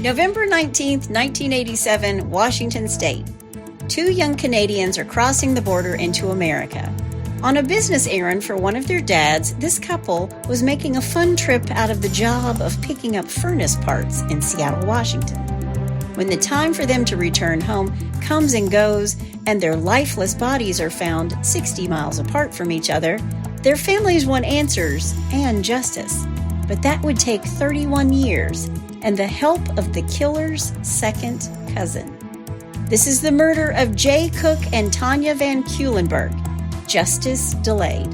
November 19th, 1987, Washington State. Two young Canadians are crossing the border into America. On a business errand for one of their dads, this couple was making a fun trip out of the job of picking up furnace parts in Seattle, Washington. When the time for them to return home comes and goes, and their lifeless bodies are found 60 miles apart from each other, their families want answers and justice. But that would take 31 years and the help of the killer's second cousin. This is the murder of Jay Cook and Tanya Van Cuylenborg. Justice delayed.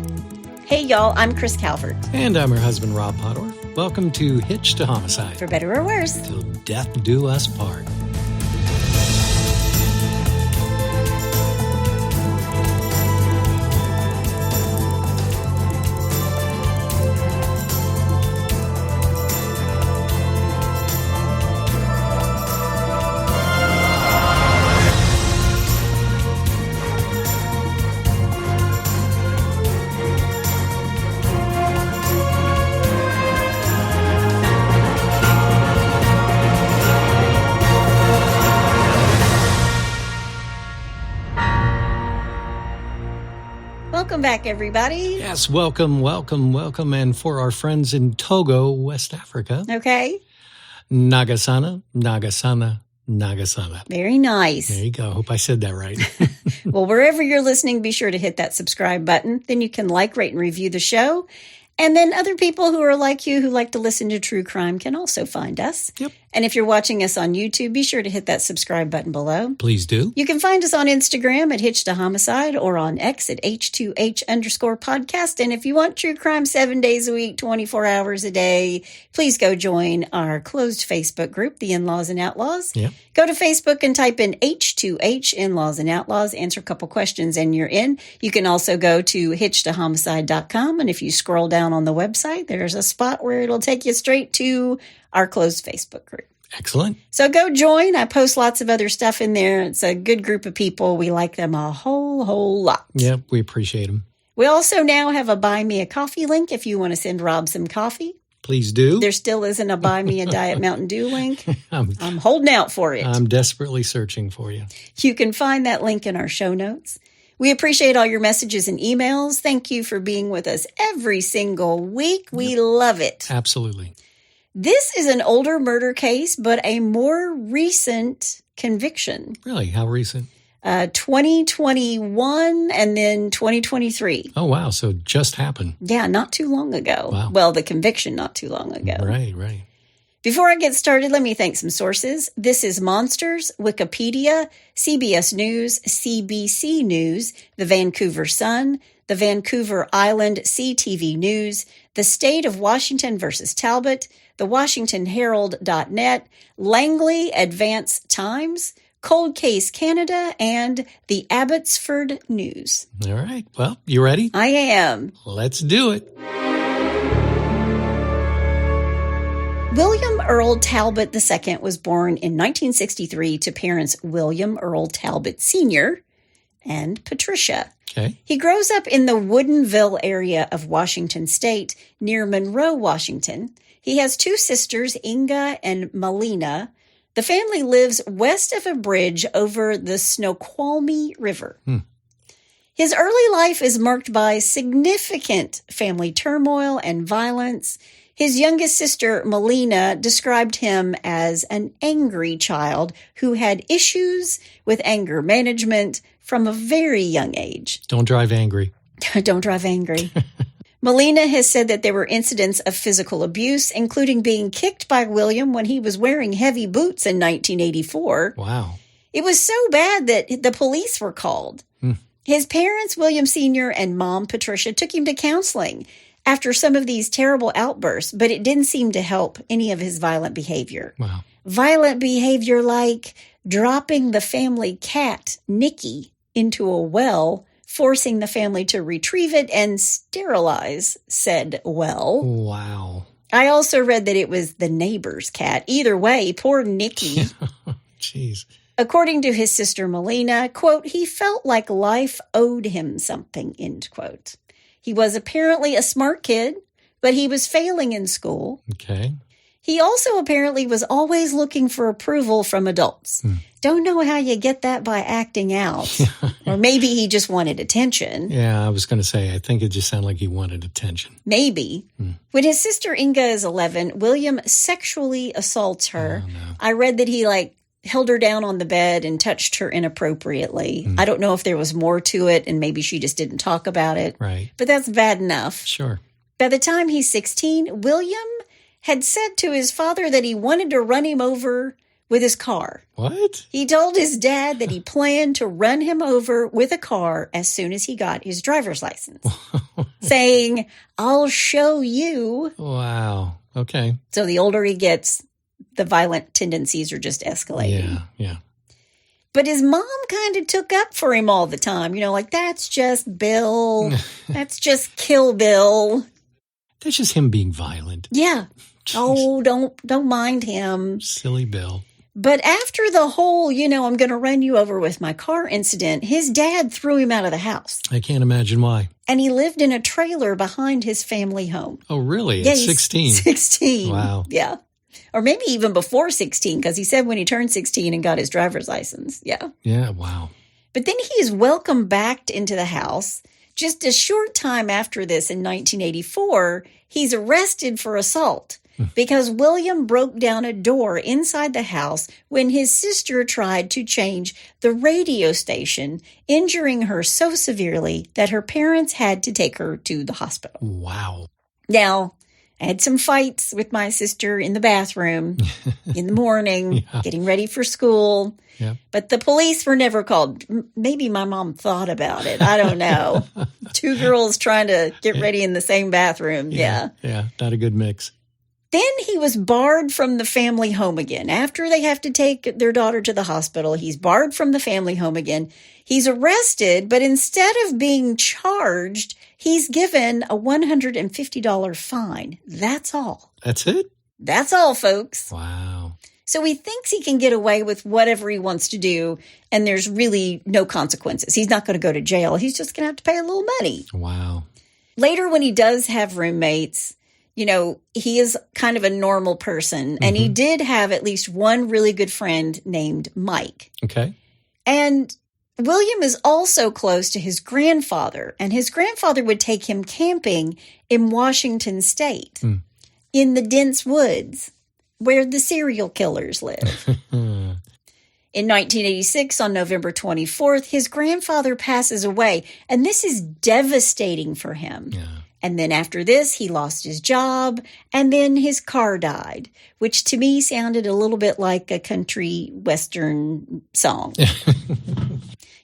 Hey, y'all, I'm Chris Calvert. And I'm her husband, Rob Podorf. Welcome to Hitched to Homicide. For better or worse. Till death do us part. Welcome back, everybody. Yes, welcome. And for our friends in Togo, West Africa. Okay. Nagasana. Very nice. There you go. Hope I said that right. Well, wherever you're listening, be sure to hit that subscribe button. Then you can like, rate, and review the show. And then other people who are like you, who like to listen to true crime, can also find us. Yep. And if you're watching us on YouTube, be sure to hit that subscribe button below. Please do. You can find us on Instagram at Hitched to Homicide or on X at H2H_podcast. And if you want true crime 7 days a week, 24 hours a day, please go join our closed Facebook group, The In-Laws and Outlaws. Yep. Go to Facebook and type in H2H, In-Laws and Outlaws, answer a couple questions, and you're in. You can also go to hitchedtohomicide.com. And if you scroll down on the website, there's a spot where it'll take you straight to our closed Facebook group. Excellent. So go join. I post lots of other stuff in there. It's a good group of people. We like them a whole lot. Yep, we appreciate them. We also now have a Buy Me a Coffee link if you want to send Rob some coffee. Please do. There still isn't a Buy Me a Diet Mountain Dew link. I'm holding out for it. I'm desperately searching for you. You can find that link in our show notes. We appreciate all your messages and emails. Thank you for being with us every single week. We love it. Absolutely. This is an older murder case, but a more recent conviction. Really? How recent? 2021 and then 2023. Oh, wow. So it just happened. Yeah, not too long ago. Wow. Well, the conviction not too long ago. Right. Before I get started, let me thank some sources. This is Monsters, Wikipedia, CBS News, CBC News, the Vancouver Sun, the Vancouver Island CTV News, the State of Washington versus Talbot, the WashingtonHerald.net, Langley Advance Times, Cold Case Canada, and the Abbotsford News. All right. Well, you ready? I am. Let's do it. William Earl Talbot II was born in 1963 to parents William Earl Talbot Sr. and Patricia. Okay. He grows up in the Woodinville area of Washington State near Monroe, Washington. He has two sisters, Inga and Melina. The family lives west of a bridge over the Snoqualmie River. His early life is marked by significant family turmoil and violence. His youngest sister, Melina, described him as an angry child who had issues with anger management from a very young age. Don't drive angry. Don't drive angry. Melina has said that there were incidents of physical abuse, including being kicked by William when he was wearing heavy boots in 1984. Wow. It was so bad that the police were called. His parents, William Sr. and Mom, Patricia, took him to counseling after some of these terrible outbursts, but it didn't seem to help any of his violent behavior. Wow. Violent behavior like dropping the family cat, Nikki, into a well, forcing the family to retrieve it and sterilize said well. Wow. I also read that it was the neighbor's cat. Either way, poor Nikki. Jeez. According to his sister Melina, quote, he felt like life owed him something, end quote. He was apparently a smart kid, but he was failing in school. Okay. He also apparently was always looking for approval from adults. Don't know how you get that by acting out. Or maybe he just wanted attention. Yeah, I was going to say, I think it just sounded like he wanted attention. Maybe. When his sister Inga is 11, William sexually assaults her. Oh, no. I read that he held her down on the bed and touched her inappropriately. I don't know if there was more to it and maybe she just didn't talk about it. Right. But that's bad enough. Sure. By the time he's 16, William had said to his father that he wanted to run him over with his car. What? He told his dad that he planned to run him over with a car as soon as he got his driver's license, saying, "I'll show you." Wow. Okay. So the older he gets, the violent tendencies are just escalating. Yeah. But his mom kind of took up for him all the time. That's just Bill. That's just Kill Bill. That's just him being violent. Yeah. Jeez. Oh, don't mind him. Silly Bill. But after the whole, I'm going to run you over with my car incident, his dad threw him out of the house. I can't imagine why. And he lived in a trailer behind his family home. Oh, really? Yeah, At he's 16? 16. Wow. Yeah. Or maybe even before 16, because he said when he turned 16 and got his driver's license. Yeah. Yeah, wow. But then he is welcomed back into the house. Just a short time after this, in 1984, he's arrested for assault because William broke down a door inside the house when his sister tried to change the radio station, injuring her so severely that her parents had to take her to the hospital. Wow. Now, I had some fights with my sister in the bathroom in the morning, getting ready for school. Yeah. But the police were never called. Maybe my mom thought about it. I don't know. Two girls trying to get ready in the same bathroom. Yeah. Yeah, not a good mix. Then he was barred from the family home again. After they have to take their daughter to the hospital, he's barred from the family home again. He's arrested, but instead of being charged, he's given a $150 fine. That's all. That's it? That's all, folks. Wow. So he thinks he can get away with whatever he wants to do, and there's really no consequences. He's not going to go to jail. He's just going to have to pay a little money. Wow. Later, when he does have roommates, he is kind of a normal person, and he did have at least one really good friend named Mike. Okay. And William is also close to his grandfather, and his grandfather would take him camping in Washington State, in the dense woods, where the serial killers live. In 1986, on November 24th, his grandfather passes away, and this is devastating for him. Yeah. And then after this, he lost his job, and then his car died, which to me sounded a little bit like a country western song.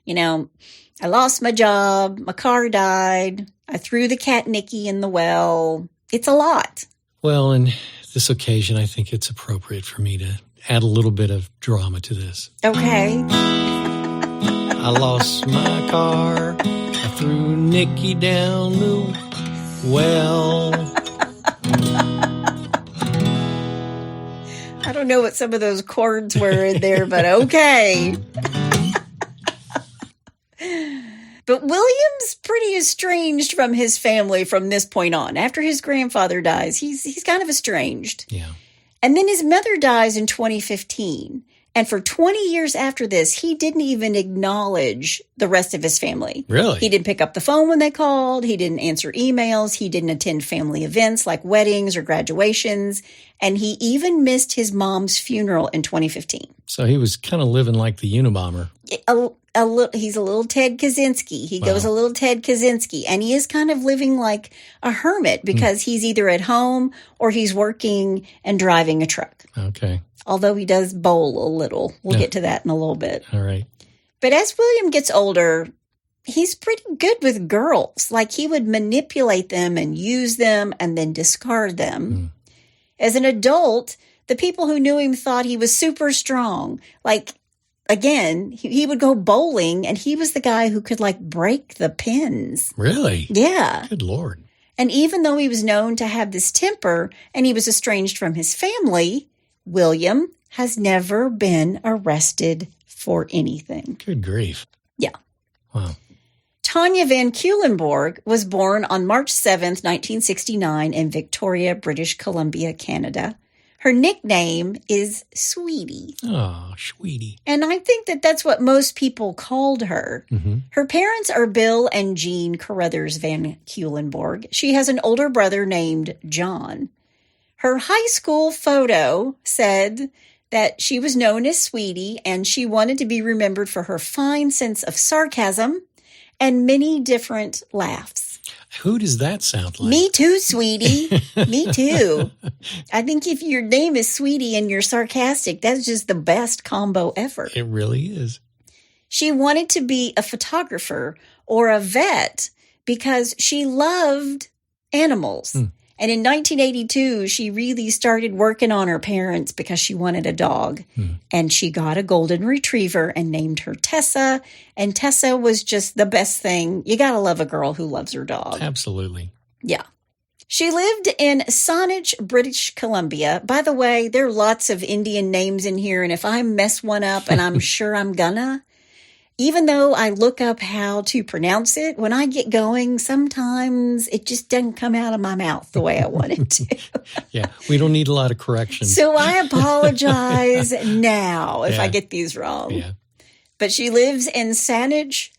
I lost my job, my car died, I threw the cat Nicky in the well. It's a lot. Well, in this occasion, I think it's appropriate for me to add a little bit of drama to this. Okay. I lost my car, I threw Nicky down the well. I don't know what some of those chords were in there, but okay. But William's pretty estranged from his family from this point on. After his grandfather dies, he's kind of estranged. Yeah. And then his mother dies in 2015. And for 20 years after this, he didn't even acknowledge the rest of his family. Really? He didn't pick up the phone when they called. He didn't answer emails. He didn't attend family events like weddings or graduations. And he even missed his mom's funeral in 2015. So he was kind of living like the Unabomber. He's a little Ted Kaczynski. He goes a little Ted Kaczynski. And he is kind of living like a hermit because he's either at home or he's working and driving a truck. Okay. Although he does bowl a little. We'll get to that in a little bit. All right. But as William gets older, he's pretty good with girls. Like he would manipulate them and use them and then discard them. As an adult, the people who knew him thought he was super strong. Like, again, he would go bowling and he was the guy who could break the pins. Really? Yeah. Good Lord. And even though he was known to have this temper and he was estranged from his family, William has never been arrested for anything. Good grief. Yeah. Wow. Tanya Van Cuylenborg was born on March 7th, 1969 in Victoria, British Columbia, Canada. Her nickname is Sweetie. Oh, sweetie. And I think that that's what most people called her. Mm-hmm. Her parents are Bill and Jean Carruthers Van Cuylenborg. She has an older brother named John. Her high school photo said that she was known as Sweetie, and she wanted to be remembered for her fine sense of sarcasm and many different laughs. Who does that sound like? Me too, Sweetie. Me too. I think if your name is Sweetie and you're sarcastic, that's just the best combo ever. It really is. She wanted to be a photographer or a vet because she loved animals. And in 1982, she really started working on her parents because she wanted a dog. And she got a golden retriever and named her Tessa. And Tessa was just the best thing. You got to love a girl who loves her dog. Absolutely. Yeah. She lived in Saanich, British Columbia. By the way, there are lots of Indian names in here. And if I mess one up, and I'm sure I'm gonna, even though I look up how to pronounce it, when I get going, sometimes it just doesn't come out of my mouth the way I want it to. Yeah, we don't need a lot of corrections. So I apologize now if Yeah. I get these wrong. Yeah. But she lives in Saanich,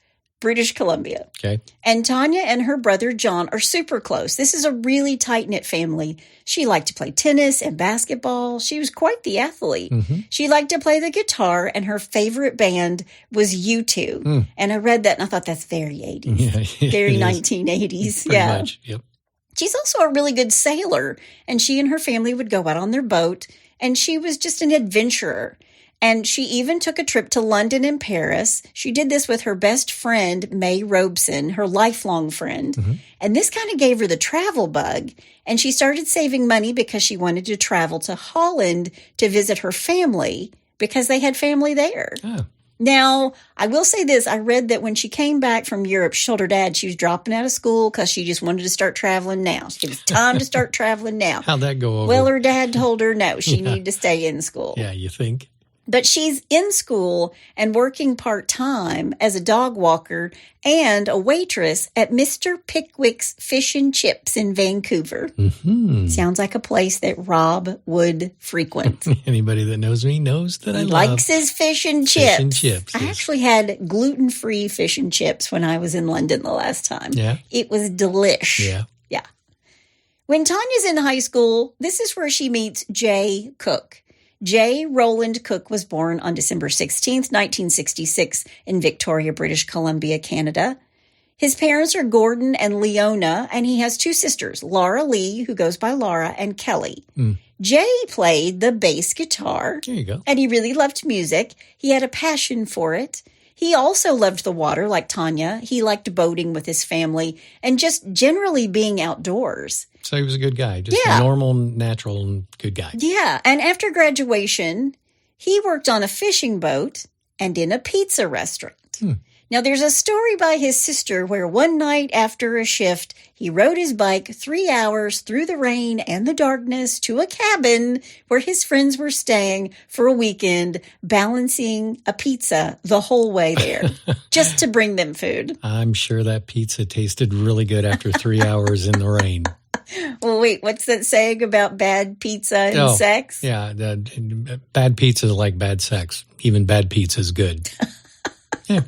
British Columbia. Okay. And Tanya and her brother John are super close. This is a really tight-knit family. She liked to play tennis and basketball. She was quite the athlete. She liked to play the guitar, and her favorite band was U2. And I read that, and I thought that's very 80s. Yeah, Very it is. 1980s. Pretty Yeah. much. Yep. She's also a really good sailor, and she and her family would go out on their boat, and she was just an adventurer. And she even took a trip to London and Paris. She did this with her best friend, May Robeson, her lifelong friend. And this kind of gave her the travel bug. And she started saving money because she wanted to travel to Holland to visit her family because they had family there. Oh. Now, I will say this. I read that when she came back from Europe, she told her dad she was dropping out of school because she just wanted to start traveling now. It was time to start traveling now. How'd that go over? Well, her dad told her no, she needed to stay in school. Yeah, you think? But she's in school and working part-time as a dog walker and a waitress at Mr. Pickwick's Fish and Chips in Vancouver. Sounds like a place that Rob would frequent. Anybody that knows me knows that I He love likes his fish and chips. fish and chips. I yes. actually had gluten-free fish and chips when I was in London the last time. Yeah. It was delish. Yeah. Yeah. When Tanya's in high school, this is where she meets Jay Cook. J. Roland Cook was born on December 16th, 1966 in Victoria, British Columbia, Canada. His parents are Gordon and Leona, and he has two sisters, Laura Lee, who goes by Laura, and Kelly. Jay played the bass guitar. There you go. And he really loved music. He had a passion for it. He also loved the water like Tanya. He liked boating with his family and just generally being outdoors. So he was a good guy. Just Yeah. a normal, natural, and good guy. Yeah, and after graduation, he worked on a fishing boat and in a pizza restaurant. Now, there's a story by his sister where one night after a shift, he rode his bike 3 hours through the rain and the darkness to a cabin where his friends were staying for a weekend, balancing a pizza the whole way there, just to bring them food. I'm sure that pizza tasted really good after 3 hours in the rain. Well, wait, what's that saying about bad pizza and sex? Yeah, bad pizza is like bad sex. Even bad pizza is good. Yeah.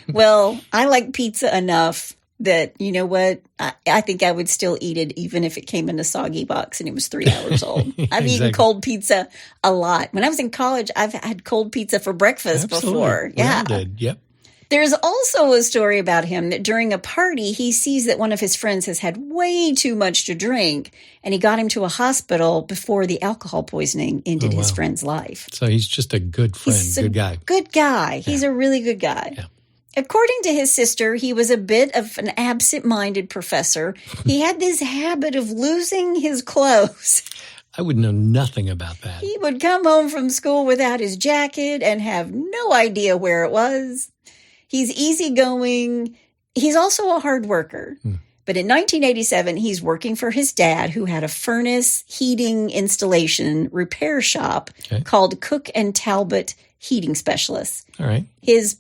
Well, I like pizza enough that, you know what, I think I would still eat it even if it came in a soggy box and it was 3 hours old. I've eaten cold pizza a lot. When I was in college, I've had cold pizza for breakfast before. Yeah. We all did. Yep. There's also a story about him that during a party, he sees that one of his friends has had way too much to drink, and he got him to a hospital before the alcohol poisoning ended his friend's life. So he's just a good friend, good guy. Good guy. He's a really good guy. Yeah. According to his sister, he was a bit of an absent-minded professor. He had this habit of losing his clothes. I would know nothing about that. He would come home from school without his jacket and have no idea where it was. He's easygoing. He's also a hard worker. But in 1987, he's working for his dad, who had a furnace heating installation repair shop called Cook and Talbot Heating Specialists. All right. His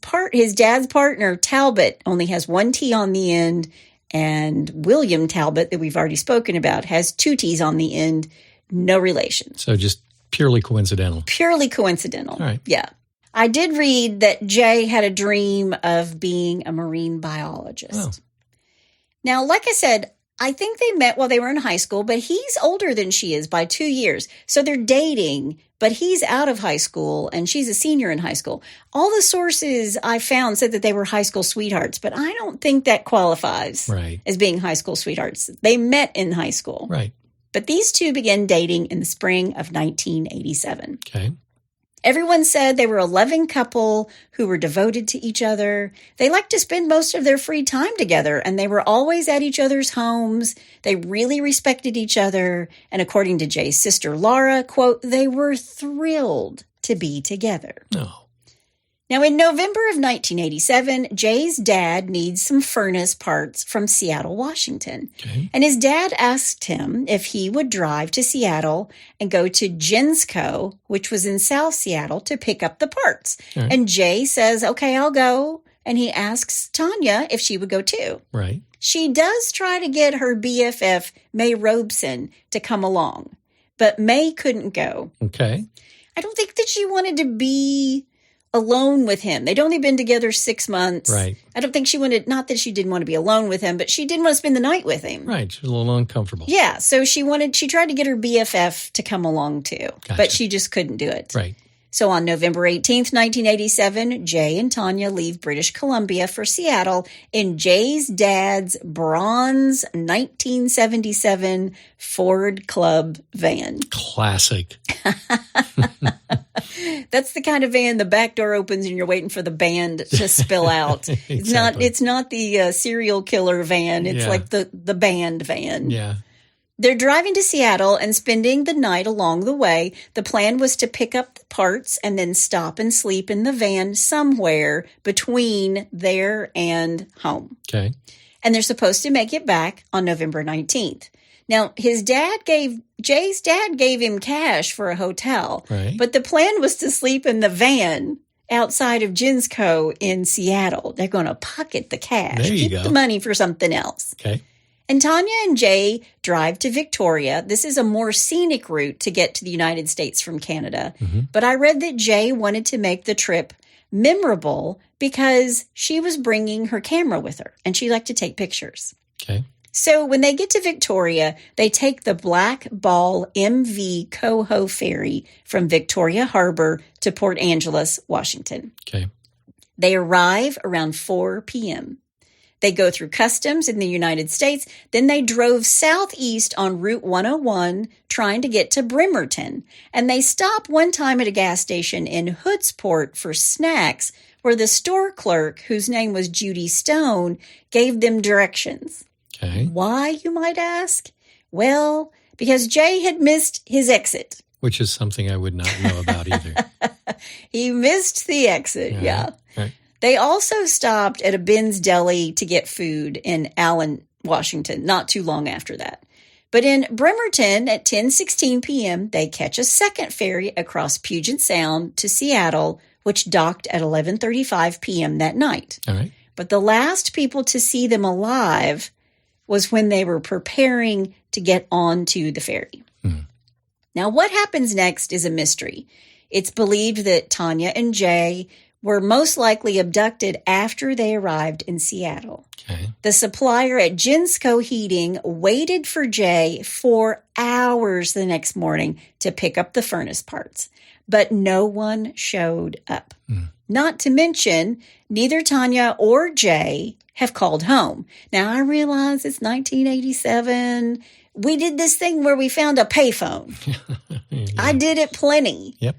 dad's partner, Talbot, only has one T on the end, and William Talbot, that we've already spoken about, has two T's on the end. no relation. So just purely coincidental. Purely coincidental. All right. Yeah. I did read that Jay had a dream of being a marine biologist. Oh. Now, like I said, I think they met while they were in high school, but he's older than she is by 2 years. So they're dating, but he's out of high school and she's a senior in high school. All the sources I found said that they were high school sweethearts, but I don't think that qualifies as being high school sweethearts. They met in high school. Right. But these two began dating in the spring of 1987. Okay. Everyone said they were a loving couple who were devoted to each other. They liked to spend most of their free time together, and they were always at each other's homes. They really respected each other. And according to Jay's sister, Laura, quote, they were thrilled to be together. Oh. Now, in November of 1987, Jay's dad needs some furnace parts from Seattle, Washington. Okay. And his dad asked him if he would drive to Seattle and go to Jinsco, which was in South Seattle, to pick up the parts. Right. And Jay says, okay, I'll go. And he asks Tanya if she would go too. Right. She does try to get her BFF, May Robeson, to come along. But May couldn't go. Okay. I don't think that she wanted to be alone with him. They'd only been together 6 months. Right. I don't think she wanted, not that she didn't want to be alone with him, but she didn't want to spend the night with him. Right. She was a little uncomfortable. Yeah. So she tried to get her BFF to come along too, but she just couldn't do it. Right. So on November 18th, 1987, Jay and Tanya leave British Columbia for Seattle in Jay's dad's bronze 1977 Ford Club van. Classic. That's the kind of van the back door opens and you're waiting for the band to spill out. Exactly. It's not the serial killer van. It's like the band van. Yeah. They're driving to Seattle and spending the night along the way. The plan was to pick up the parts and then stop and sleep in the van somewhere between there and home. Okay. And they're supposed to make it back on November 19th. Now, Jay's dad gave him cash for a hotel, Right. but the plan was to sleep in the van outside of Jinsco in Seattle. They're going to pocket the cash, There you keep go. the money for something else. Okay. And Tanya and Jay drive to Victoria. This is a more scenic route to get to the United States from Canada. Mm-hmm. But I read that Jay wanted to make the trip memorable because she was bringing her camera with her and she liked to take pictures. Okay. So when they get to Victoria, they take the Black Ball MV Coho ferry from Victoria Harbor to Port Angeles, Washington. Okay. They arrive around 4 p.m. They go through customs in the United States. Then they drove southeast on Route 101, trying to get to Bremerton. And they stop one time at a gas station in Hoodsport for snacks, where the store clerk, whose name was Judy Stone, gave them directions. Okay. Why, you might ask? Well, because Jay had missed his exit. Which is something I would not know about either. He missed the exit, yeah. Right. They also stopped at a Ben's Deli to get food in Allen, Washington, not too long after that. But in Bremerton at 10:16 p.m., they catch a second ferry across Puget Sound to Seattle, which docked at 11:35 p.m. that night. All right. But the last people to see them alive was when they were preparing to get onto the ferry. Now, what happens next is a mystery. It's believed that Tanya and Jay were most likely abducted after they arrived in Seattle. Okay. The supplier at Jinsco Heating waited for Jay for hours the next morning to pick up the furnace parts, but no one showed up. Not to mention, neither Tanya or Jay have called home. Now, I realize it's 1987. We did this thing where we found a payphone. Yeah. I did it plenty. Yep.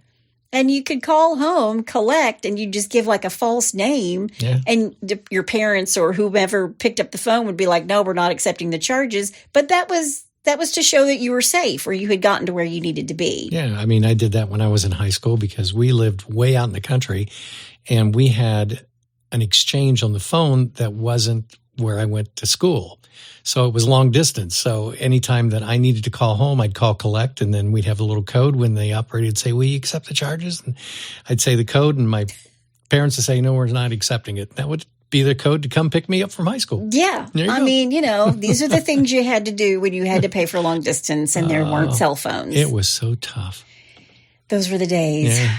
And you could call home, collect, and you just give like a false name. Yeah. And your parents or whoever picked up the phone would be like, no, we're not accepting the charges. But that was to show that you were safe or you had gotten to where you needed to be. Yeah. I mean, I did that when I was in high school because we lived way out in the country and we had an exchange on the phone that wasn't where I went to school. So it was long distance. So anytime that I needed to call home, I'd call collect, and then we'd have a little code when the operator would say, will you accept the charges? And I'd say the code, and my parents would say, no, we're not accepting it. That would be the code to come pick me up from high school. Yeah. I mean, these are the things you had to do when you had to pay for long distance and there weren't cell phones. It was so tough. Those were the days. Yeah.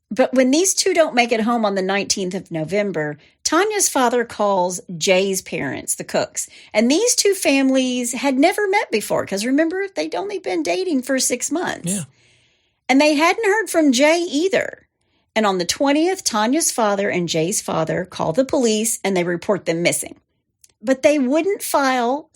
But when these two don't make it home on the 19th of November, Tanya's father calls Jay's parents, the Cooks. And these two families had never met before because, remember, they'd only been dating for 6 months. Yeah. And they hadn't heard from Jay either. And on the 20th, Tanya's father and Jay's father call the police and they report them missing. But the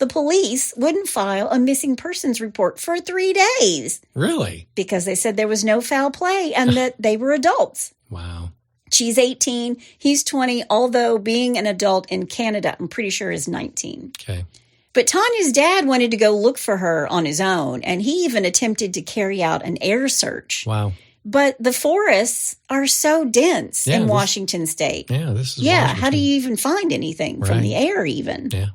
police wouldn't file a missing persons report for 3 days. Really? Because they said there was no foul play and that they were adults. Wow. She's 18, he's 20, although being an adult in Canada, I'm pretty sure is 19. Okay. But Tanya's dad wanted to go look for her on his own, and he even attempted to carry out an air search. Wow. But the forests are so dense in Washington State. Yeah, this is Yeah, Washington. how do you even find anything from the air even? Yeah.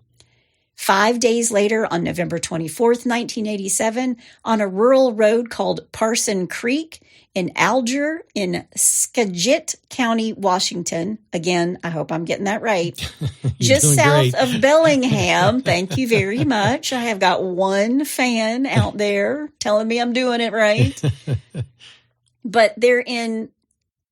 5 days later, on November 24th, 1987, on a rural road called Parson Creek in Alger in Skagit County, Washington. Again, I hope I'm getting that right. Just south of Bellingham. Thank you very much. I have got one fan out there telling me I'm doing it right. But they're in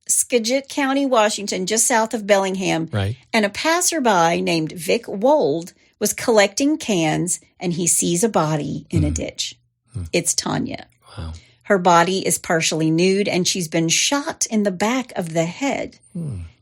Skagit County, Washington, just south of Bellingham. Right. And a passerby named Vic Wold was collecting cans, and he sees a body in a ditch. It's Tanya. Wow. Her body is partially nude, and she's been shot in the back of the head.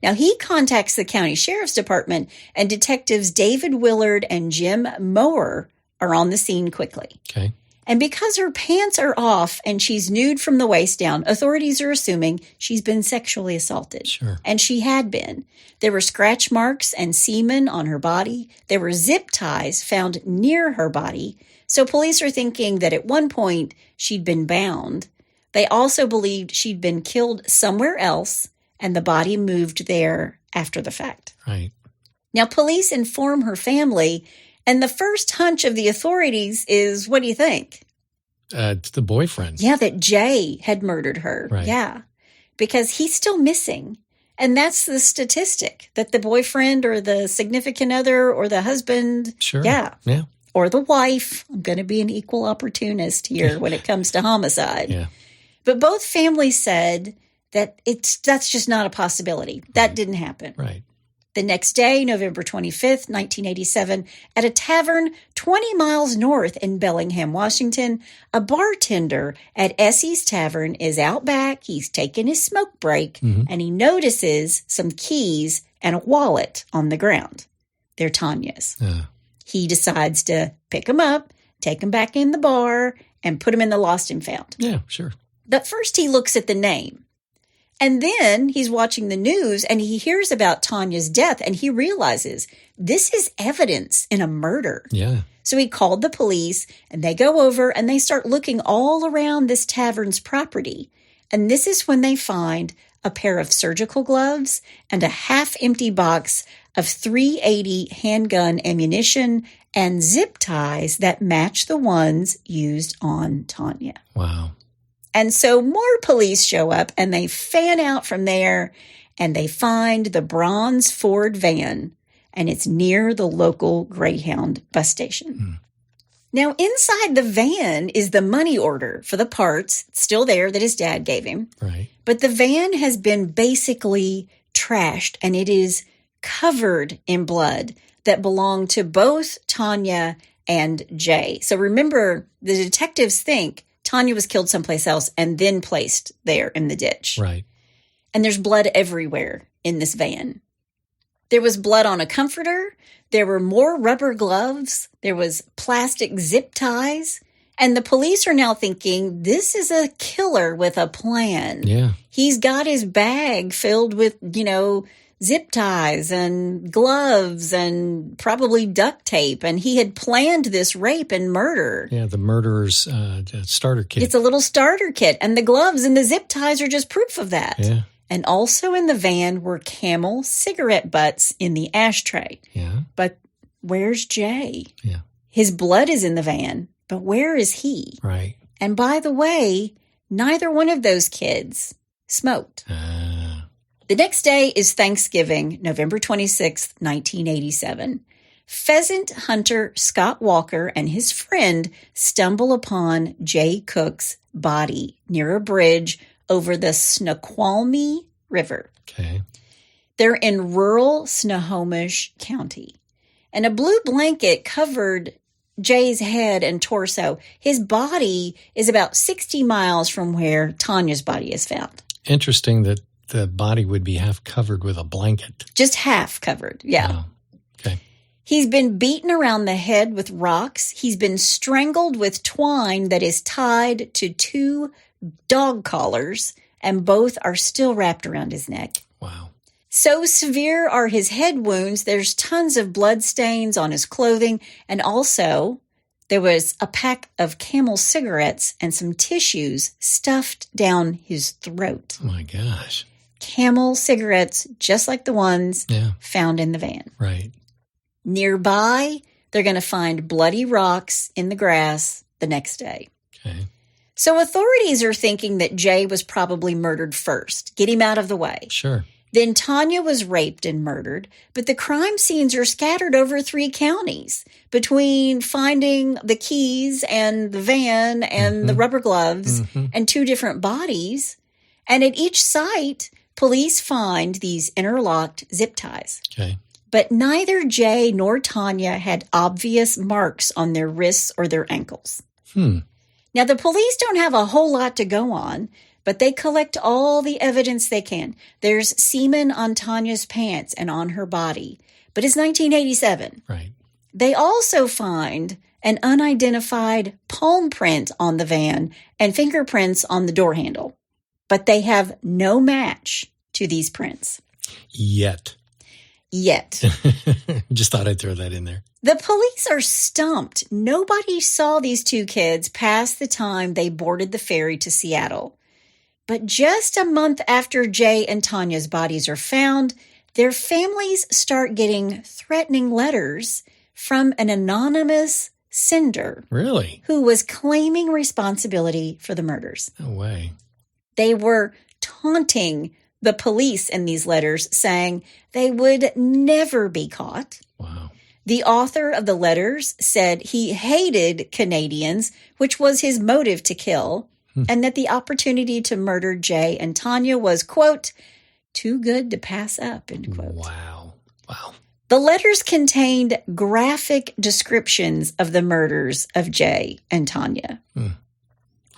Now, he contacts the county sheriff's department, and detectives David Willard and Jim Mower are on the scene quickly. Okay. And because her pants are off and she's nude from the waist down, authorities are assuming she's been sexually assaulted. Sure. And she had been. There were scratch marks and semen on her body. There were zip ties found near her body. So police are thinking that at one point she'd been bound. They also believed she'd been killed somewhere else and the body moved there after the fact. Right. Now, police inform her family, and the first hunch of the authorities is, what do you think? It's the boyfriend. Yeah, that Jay had murdered her. Right. Yeah, because he's still missing. And that's the statistic, that the boyfriend or the significant other or the husband, Sure. Yeah, or the wife. I'm going to be an equal opportunist here when it comes to homicide. Yeah. But both families said that that's just not a possibility. That didn't happen. Right. The next day, November 25th, 1987, at a tavern 20 miles north in Bellingham, Washington, a bartender at Essie's Tavern is out back. He's taking his smoke break, and he notices some keys and a wallet on the ground. They're Tanya's. He decides to pick them up, take them back in the bar, and put them in the lost and found. Yeah, sure. But first he looks at the name. And then he's watching the news and he hears about Tanya's death and he realizes this is evidence in a murder. Yeah. So he called the police and they go over and they start looking all around this tavern's property. And this is when they find a pair of surgical gloves and a half-empty box of .380 handgun ammunition and zip ties that match the ones used on Tanya. Wow. And so more police show up and they fan out from there and they find the bronze Ford van and it's near the local Greyhound bus station. Now, inside the van is the money order for the parts, still there, that his dad gave him. Right. But the van has been basically trashed and it is covered in blood that belonged to both Tanya and Jay. So remember, the detectives think Tanya was killed someplace else and then placed there in the ditch. Right. And there's blood everywhere in this van. There was blood on a comforter. There were more rubber gloves. There was plastic zip ties. And the police are now thinking, this is a killer with a plan. Yeah. He's got his bag filled with, zip ties and gloves and probably duct tape. And he had planned this rape and murder. Yeah, the murderer's starter kit. It's a little starter kit. And the gloves and the zip ties are just proof of that. Yeah. And also in the van were Camel cigarette butts in the ashtray. Yeah. But where's Jay? Yeah. His blood is in the van, but where is he? Right. And by the way, neither one of those kids smoked. The next day is Thanksgiving, November 26th, 1987. Pheasant hunter Scott Walker and his friend stumble upon Jay Cook's body near a bridge over the Snoqualmie River. Okay. They're in rural Snohomish County, and a blue blanket covered Jay's head and torso. His body is about 60 miles from where Tanya's body is found. Interesting that the body would be half covered with a blanket. Just half covered, yeah. Wow. Okay. He's been beaten around the head with rocks. He's been strangled with twine that is tied to 2 dog collars, and both are still wrapped around his neck. Wow. So severe are his head wounds, there's tons of blood stains on his clothing, and also there was a pack of Camel cigarettes and some tissues stuffed down his throat. Oh my gosh. Camel cigarettes, just like the ones found in the van. Right. Nearby, they're going to find bloody rocks in the grass the next day. Okay. So authorities are thinking that Jay was probably murdered first. Get him out of the way. Sure. Then Tanya was raped and murdered, but the crime scenes are scattered over 3 counties between finding the keys and the van and the rubber gloves and 2 different bodies. And at each site, police find these interlocked zip ties. Okay. But neither Jay nor Tanya had obvious marks on their wrists or their ankles. Now, the police don't have a whole lot to go on, but they collect all the evidence they can. There's semen on Tanya's pants and on her body, but it's 1987. Right. They also find an unidentified palm print on the van and fingerprints on the door handle, but they have no match to these prints. Yet. Just thought I'd throw that in there. The police are stumped. Nobody saw these 2 kids past the time they boarded the ferry to Seattle. But just a month after Jay and Tanya's bodies are found, their families start getting threatening letters from an anonymous sender. Really? Who was claiming responsibility for the murders. No way. They were taunting the police in these letters, saying they would never be caught. Wow. The author of the letters said he hated Canadians, which was his motive to kill, and that the opportunity to murder Jay and Tanya was, quote, too good to pass up, end quote. Wow. The letters contained graphic descriptions of the murders of Jay and Tanya.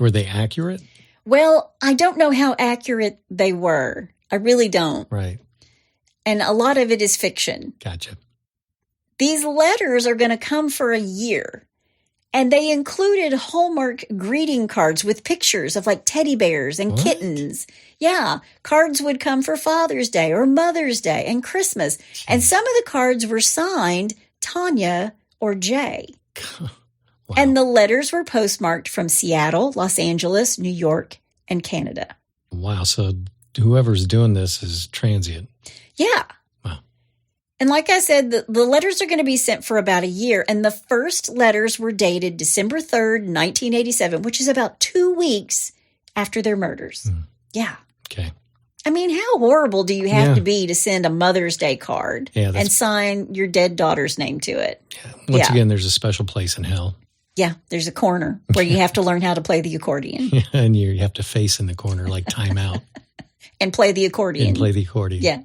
Were they accurate? Well, I don't know how accurate they were. I really don't. Right. And a lot of it is fiction. Gotcha. These letters are going to come for a year. And they included Hallmark greeting cards with pictures of like teddy bears and kittens. Yeah, cards would come for Father's Day or Mother's Day and Christmas. And some of the cards were signed Tanya or Jay. Wow. And the letters were postmarked from Seattle, Los Angeles, New York, and Canada. Wow, so whoever's doing this is transient. Yeah. Wow. And like I said, the letters are going to be sent for about a year. And the first letters were dated December 3rd, 1987, which is about 2 weeks after their murders. Yeah. Okay. I mean, how horrible do you have to be to send a Mother's Day card and sign your dead daughter's name to it? Yeah. Once again, there's a special place in hell. Yeah, there's a corner where you have to learn how to play the accordion. And you have to face in the corner like Time Out. And play the accordion. Yeah.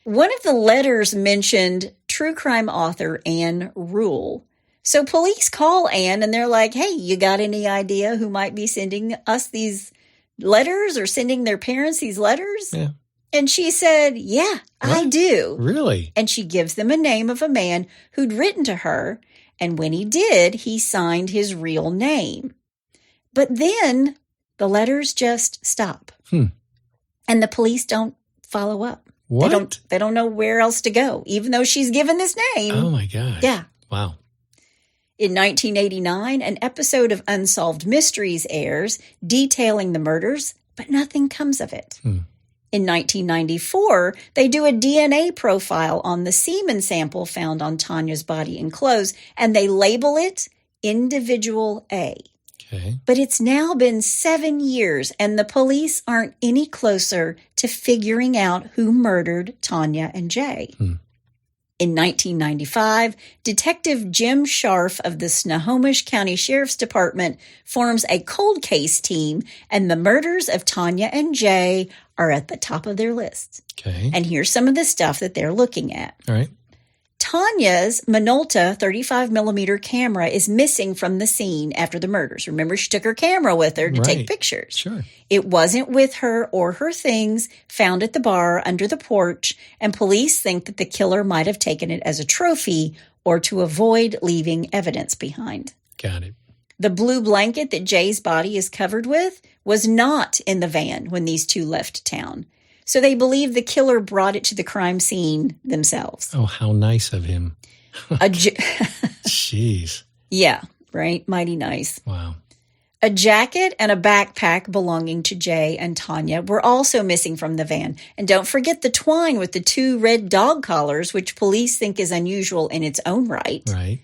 One of the letters mentioned true crime author Anne Rule. So police call Anne and they're like, hey, you got any idea who might be sending us these letters or sending their parents these letters? Yeah. And she said, yeah, what? I do. Really? And she gives them a name of a man who'd written to her. And when he did, he signed his real name. But then the letters just stop. And the police don't follow up. What? They don't know where else to go, even though she's given this name. Oh, my gosh. Yeah. Wow. In 1989, an episode of Unsolved Mysteries airs detailing the murders, but nothing comes of it. In 1994, they do a DNA profile on the semen sample found on Tanya's body and clothes, and they label it Individual A. Okay. But it's now been 7 years, and the police aren't any closer to figuring out who murdered Tanya and Jay. In 1995, Detective Jim Scharf of the Snoqualmie County Sheriff's Department forms a cold case team, and the murders of Tanya and Jay are at the top of their list. Okay. And here's some of the stuff that they're looking at. All right. Tanya's Minolta 35mm camera is missing from the scene after the murders. Remember, she took her camera with her to take pictures. Sure. It wasn't with her or her things found at the bar under the porch, and police think that the killer might have taken it as a trophy or to avoid leaving evidence behind. Got it. The blue blanket that Jay's body is covered with was not in the van when these two left town. So they believe the killer brought it to the crime scene themselves. Oh, how nice of him. Jeez. Yeah, right? Mighty nice. Wow. A jacket and a backpack belonging to Jay and Tanya were also missing from the van. And don't forget the twine with the 2 red dog collars, which police think is unusual in its own right. Right.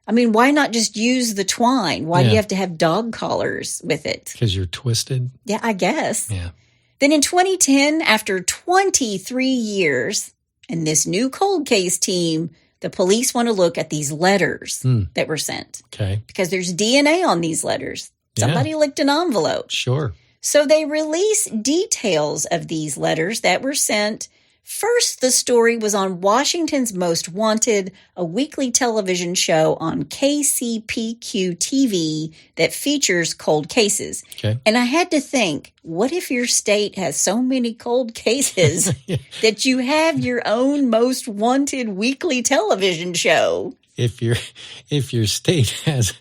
I mean, why not just use the twine? Why do you have to have dog collars with it? Because you're twisted? Yeah, I guess. Yeah. Then in 2010, after 23 years, and this new cold case team, the police want to look at these letters that were sent. Okay. Because there's DNA on these letters. Somebody licked an envelope. Sure. So they release details of these letters that were sent. First, the story was on Washington's Most Wanted, a weekly television show on KCPQ TV that features cold cases. Okay. And I had to think, what if your state has so many cold cases that you have your own Most Wanted weekly television show? If your state has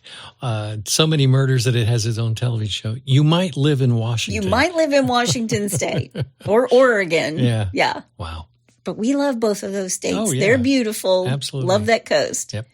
so many murders that it has its own television show, you might live in Washington. You might live in Washington State or Oregon. Yeah. Yeah. Wow. But we love both of those states. Oh, yeah. They're beautiful. Absolutely. Love that coast. Yep.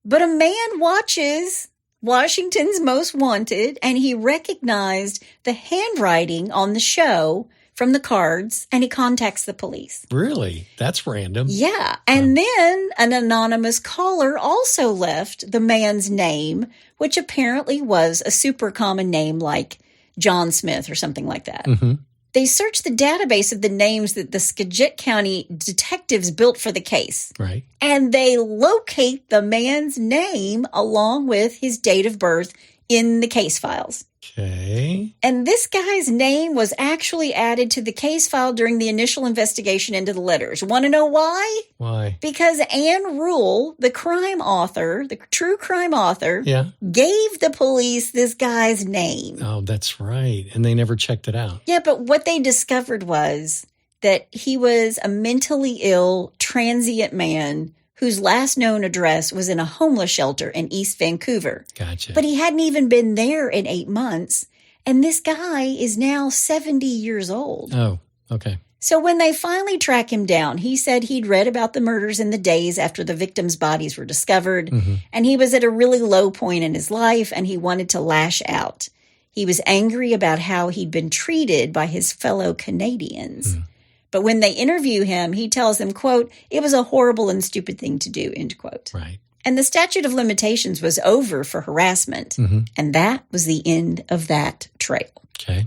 But a man watches Washington's Most Wanted, and he recognized the handwriting on the show from the cards, and he contacts the police. Really? That's random. Yeah. And then an anonymous caller also left the man's name, which apparently was a super common name like John Smith or something like that. Mm-hmm. They searched the database of the names that the Skagit County detectives built for the case. Right. And they locate the man's name along with his date of birth in the case files. Okay. And this guy's name was actually added to the case file during the initial investigation into the letters. Want to know why? Why? Because Ann Rule, the crime author, the true crime author, gave the police this guy's name. Oh, that's right. And they never checked it out. Yeah, but what they discovered was that he was a mentally ill, transient man whose last known address was in a homeless shelter in East Vancouver. Gotcha. But he hadn't even been there in 8 months. And this guy is now 70 years old. Oh, okay. So when they finally track him down, he said he'd read about the murders in the days after the victims' bodies were discovered. Mm-hmm. And he was at a really low point in his life, and he wanted to lash out. He was angry about how he'd been treated by his fellow Canadians. Mm. But when they interview him, he tells them, quote, "It was a horrible and stupid thing to do," end quote. Right. And the statute of limitations was over for harassment. Mm-hmm. And that was the end of that trail. Okay.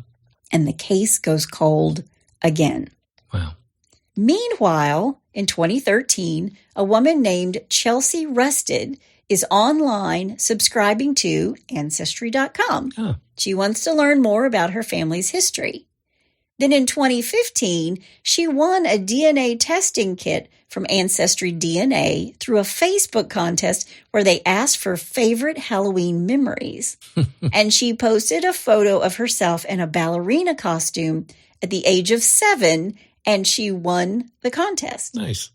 And the case goes cold again. Wow. Meanwhile, in 2013, a woman named Chelsea Rusted is online subscribing to Ancestry.com. Oh. She wants to learn more about her family's history. Then in 2015, she won a DNA testing kit from Ancestry DNA through a Facebook contest where they asked for favorite Halloween memories. And she posted a photo of herself in a ballerina costume at the age of 7, and she won the contest. Nice.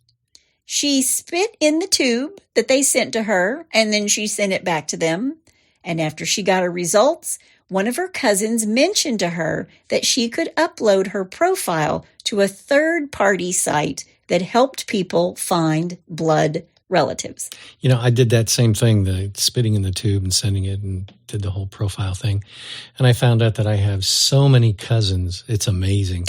She spit in the tube that they sent to her, and then she sent it back to them. And after she got her results, one of her cousins mentioned to her that she could upload her profile to a third-party site that helped people find blood relatives. You know, I did that same thing, the spitting in the tube and sending it, and did the whole profile thing. And I found out that I have so many cousins. It's amazing.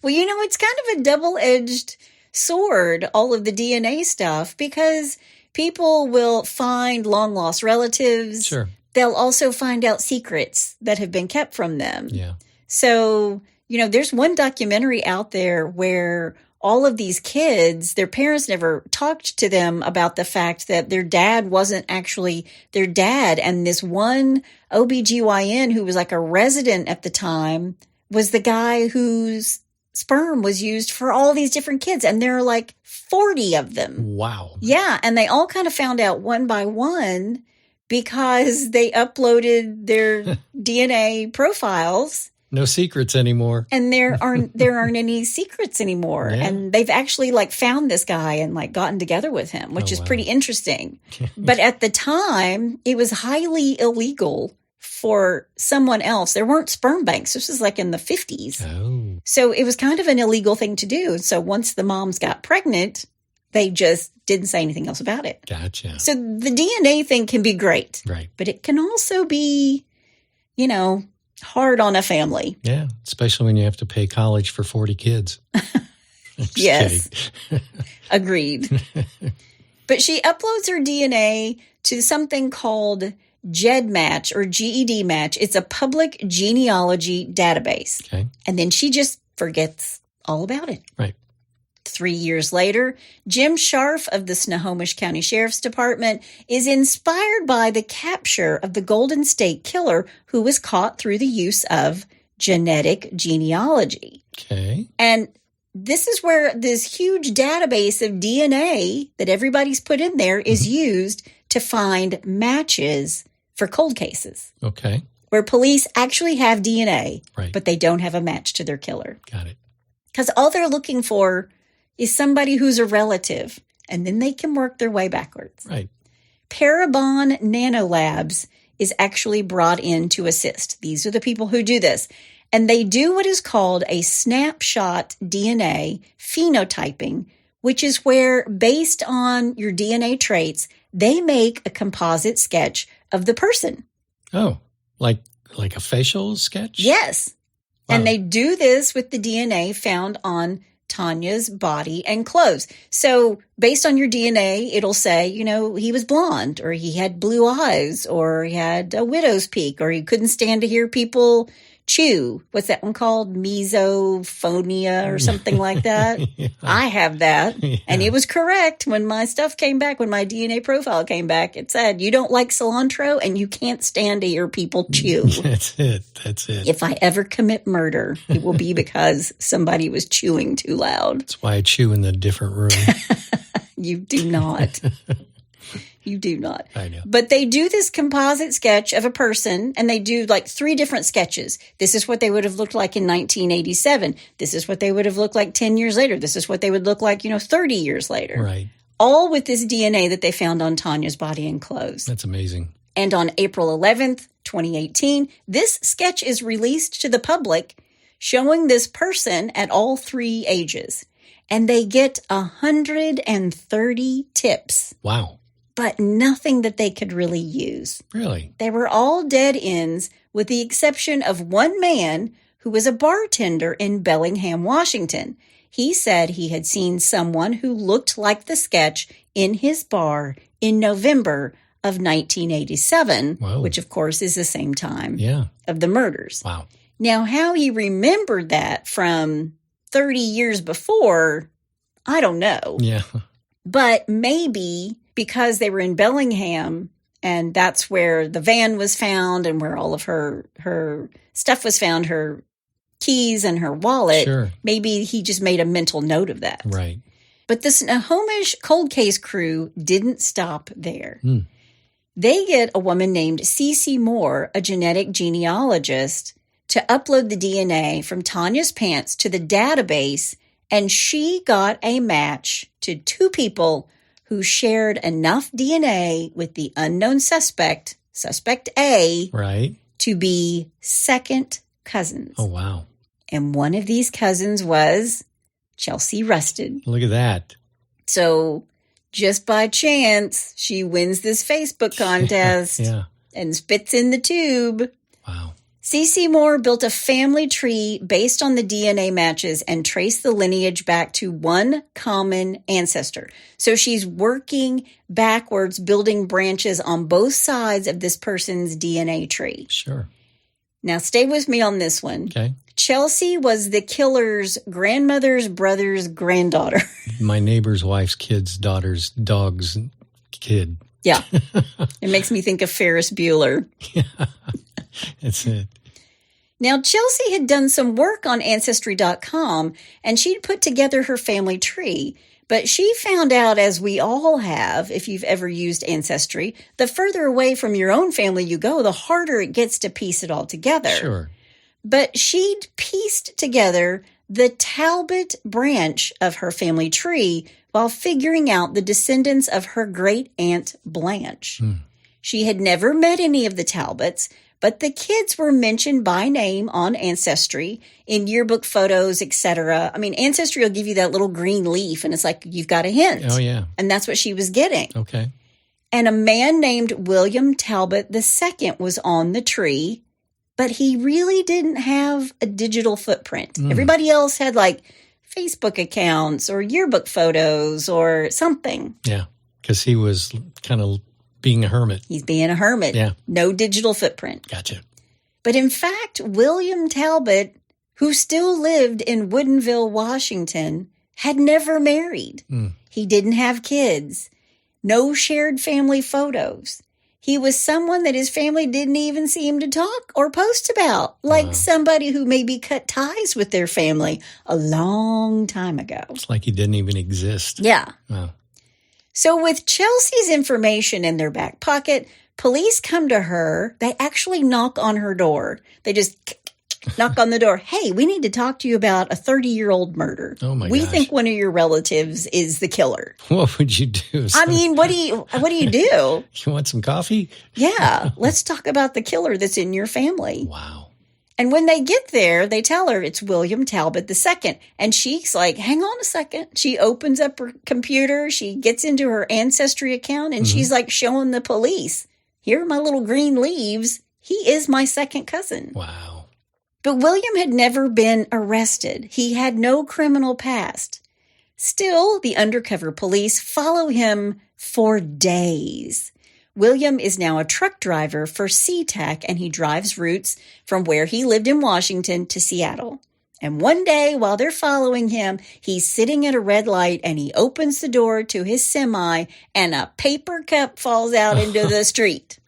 Well, you know, it's kind of a double-edged sword, all of the DNA stuff, because people will find long-lost relatives. Sure. they'll also find out secrets that have been kept from them. Yeah. So, there's one documentary out there where all of these kids, their parents never talked to them about the fact that their dad wasn't actually their dad. And this one OBGYN who was like a resident at the time was the guy whose sperm was used for all these different kids. And there are like 40 of them. Wow. Yeah. And they all kind of found out one by one because they uploaded their DNA profiles. No secrets anymore. And there aren't any secrets anymore. Yeah. And they've actually found this guy and gotten together with him, which is wow. pretty interesting. But at the time, it was highly illegal for someone else. There weren't sperm banks. This was in the 50s. Oh. So it was kind of an illegal thing to do. So once the moms got pregnant, they just didn't say anything else about it. Gotcha. So the DNA thing can be great. Right. But it can also be, hard on a family. Yeah, especially when you have to pay college for 40 kids. Just yes. kidding. Agreed. But she uploads her DNA to something called GEDmatch or GEDmatch. It's a public genealogy database. Okay. And then she just forgets all about it. Right. 3 years later, Jim Scharf of the Snohomish County Sheriff's Department is inspired by the capture of the Golden State Killer who was caught through the use of genetic genealogy. Okay. And this is where this huge database of DNA that everybody's put in there is used to find matches for cold cases. Okay. Where police actually have DNA, right. but they don't have a match to their killer. Got it. Because all they're looking for is somebody who's a relative, and then they can work their way backwards. Right. Parabon Nanolabs is actually brought in to assist. These are the people who do this. And they do what is called a snapshot DNA phenotyping, which is where, based on your DNA traits, they make a composite sketch of the person. Oh, like a facial sketch? Yes. Wow. And they do this with the DNA found on Tanya's body and clothes. So based on your DNA, it'll say, he was blonde, or he had blue eyes, or he had a widow's peak, or he couldn't stand to hear people chew. What's that one called? Misophonia or something like that. Yeah. I have that. Yeah. And it was correct when my stuff came back, when my DNA profile came back. It said, you don't like cilantro and you can't stand to hear people chew. That's it. If I ever commit murder, it will be because somebody was chewing too loud. That's why I chew in the different room. You do not. You do not. I know. But they do this composite sketch of a person, and they do 3 different sketches. This is what they would have looked like in 1987. This is what they would have looked like 10 years later. This is what they would look like, 30 years later. Right. All with this DNA that they found on Tanya's body and clothes. That's amazing. And on April 11th, 2018, this sketch is released to the public, showing this person at all 3 ages. And they get 130 tips. Wow. But nothing that they could really use. Really? They were all dead ends, with the exception of one man who was a bartender in Bellingham, Washington. He said he had seen someone who looked like the sketch in his bar in November of 1987, Whoa. which of course is the same time Yeah. of the murders. Wow. Now, how he remembered that from 30 years before, I don't know. Yeah. But maybe because they were in Bellingham, and that's where the van was found and where all of her stuff was found, her keys and her wallet, Sure. maybe he just made a mental note of that. Right. But the Snohomish cold case crew didn't stop there. Hmm. They get a woman named Cece Moore, a genetic genealogist, to upload the DNA from Tanya's pants to the database, and she got a match to 2 people who shared enough DNA with the unknown suspect, suspect A, Right. to be second cousins. Oh, wow. And one of these cousins was Chelsea Rusted. Look at that. So just by chance, she wins this Facebook contest Yeah. and spits in the tube. Wow. C.C. Moore built a family tree based on the DNA matches and traced the lineage back to one common ancestor. So she's working backwards, building branches on both sides of this person's DNA tree. Sure. Now, stay with me on this one. Okay. Chelsea was the killer's grandmother's brother's granddaughter. My neighbor's wife's kid's daughter's dog's kid. Yeah. It makes me think of Ferris Bueller. Yeah. That's it. Now, Chelsea had done some work on Ancestry.com, and she'd put together her family tree. But she found out, as we all have, if you've ever used Ancestry, the further away from your own family you go, the harder it gets to piece it all together. Sure. But she'd pieced together the Talbot branch of her family tree while figuring out the descendants of her great-aunt Blanche. She had never met any of the Talbots, but the kids were mentioned by name on Ancestry, in yearbook photos, etc. I mean, Ancestry will give you that little green leaf, and it's like you've got a hint. Oh, yeah. And that's what she was getting. Okay. And a man named William Talbot II was on the tree, but he really didn't have a digital footprint. Everybody else had, like, Facebook accounts or yearbook photos or something. Yeah, because he was kind of being a hermit. He's being a hermit. Yeah. No digital footprint. Gotcha. But in fact, William Talbot, who still lived in Woodinville, Washington, had never married. He didn't have kids. No shared family photos. He was someone that his family didn't even seem to talk or post about, like somebody who maybe cut ties with their family a long time ago. It's like he didn't even exist. Yeah. Wow. So with Chelsea's information in their back pocket, police come to her. They actually knock on her door. They just knock on the door. Hey, we need to talk to you about a 30-year-old murder. Oh, my We gosh. think one of your relatives is the killer. What would you do? I mean, what do you do? You want some coffee? Yeah, let's talk about the killer that's in your family. Wow. And when they get there, they tell her it's William Talbot II. And she's like, hang on a second. She opens up her computer. She gets into her Ancestry account, and she's like showing the police, here are my little green leaves. He is my second cousin. Wow. But William had never been arrested. He had no criminal past. Still, the undercover police follow him for days. William is now a truck driver for SeaTac, and he drives routes from where he lived in Washington to Seattle. And one day, while they're following him, he's sitting at a red light, and he opens the door to his semi, and a paper cup falls out into the street.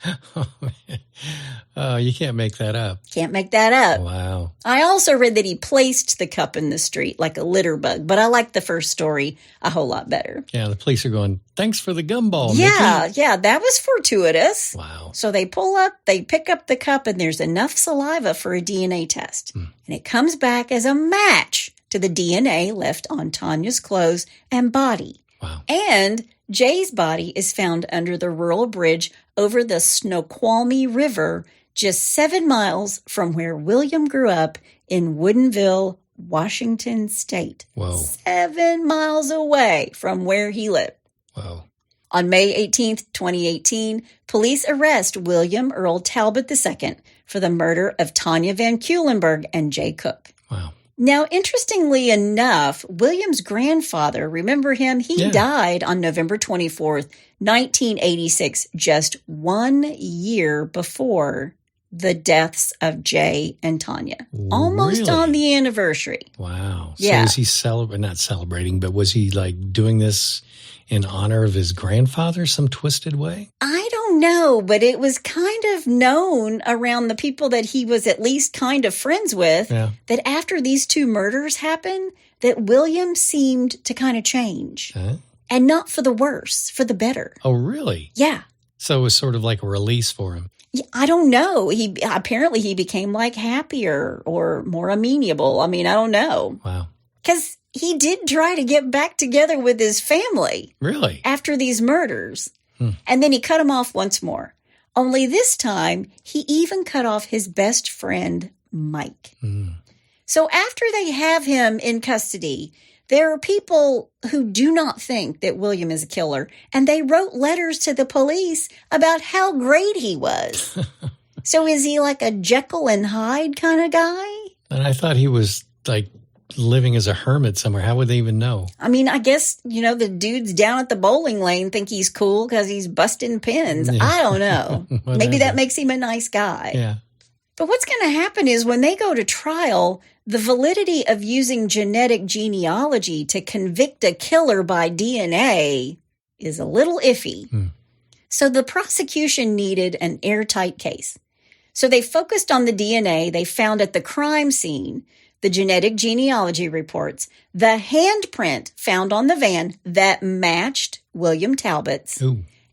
Oh, you can't make that up. Can't make that up. Wow. I also read that he placed the cup in the street like a litter bug, but I like the first story a whole lot better. Yeah, the police are going, thanks for the gumball, Yeah, Mickey. yeah, that was fortuitous. Wow. So they pull up, they pick up the cup, and there's enough saliva for a DNA test. And it comes back as a match to the DNA left on Tanya's clothes and body. Wow. And Jay's body is found under the rural bridge over the Snoqualmie River, just 7 miles from where William grew up in Woodinville, Washington State. Whoa. 7 miles away from where he lived. Whoa. On May 18th, 2018, police arrest William Earl Talbot II for the murder of Tanya Van Cuylenborg and Jay Cook. Wow. Now, interestingly enough, William's grandfather, remember him? He died on November 24th, 1986, just 1 year before the deaths of Jay and Tanya. Almost Really? on the anniversary. Wow. Yeah. So is he not celebrating, but was he like doing this in honor of his grandfather some twisted way? I don't know, but it was kind of known around the people that he was at least kind of friends with that after these two murders happened, that William seemed to kind of change. Huh? And not for the worse, for the better. Oh, really? Yeah. So it was sort of like a release for him. I don't know. He became like happier or more amenable. I mean, I don't know. Wow. Because he did try to get back together with his family. Really? After these murders. And then he cut him off once more. Only this time, he even cut off his best friend, Mike. So after they have him in custody, there are people who do not think that William is a killer, and they wrote letters to the police about how great he was. So is he like a Jekyll and Hyde kind of guy? And I thought he was like living as a hermit somewhere. How would they even know? I mean, I guess, the dudes down at the bowling lane think he's cool because he's busting pins. Yeah. I don't know. Maybe that makes him a nice guy. Yeah. But what's going to happen is when they go to trial, the validity of using genetic genealogy to convict a killer by DNA is a little iffy. So the prosecution needed an airtight case. So they focused on the DNA they found at the crime scene, the genetic genealogy reports, the handprint found on the van that matched William Talbot's,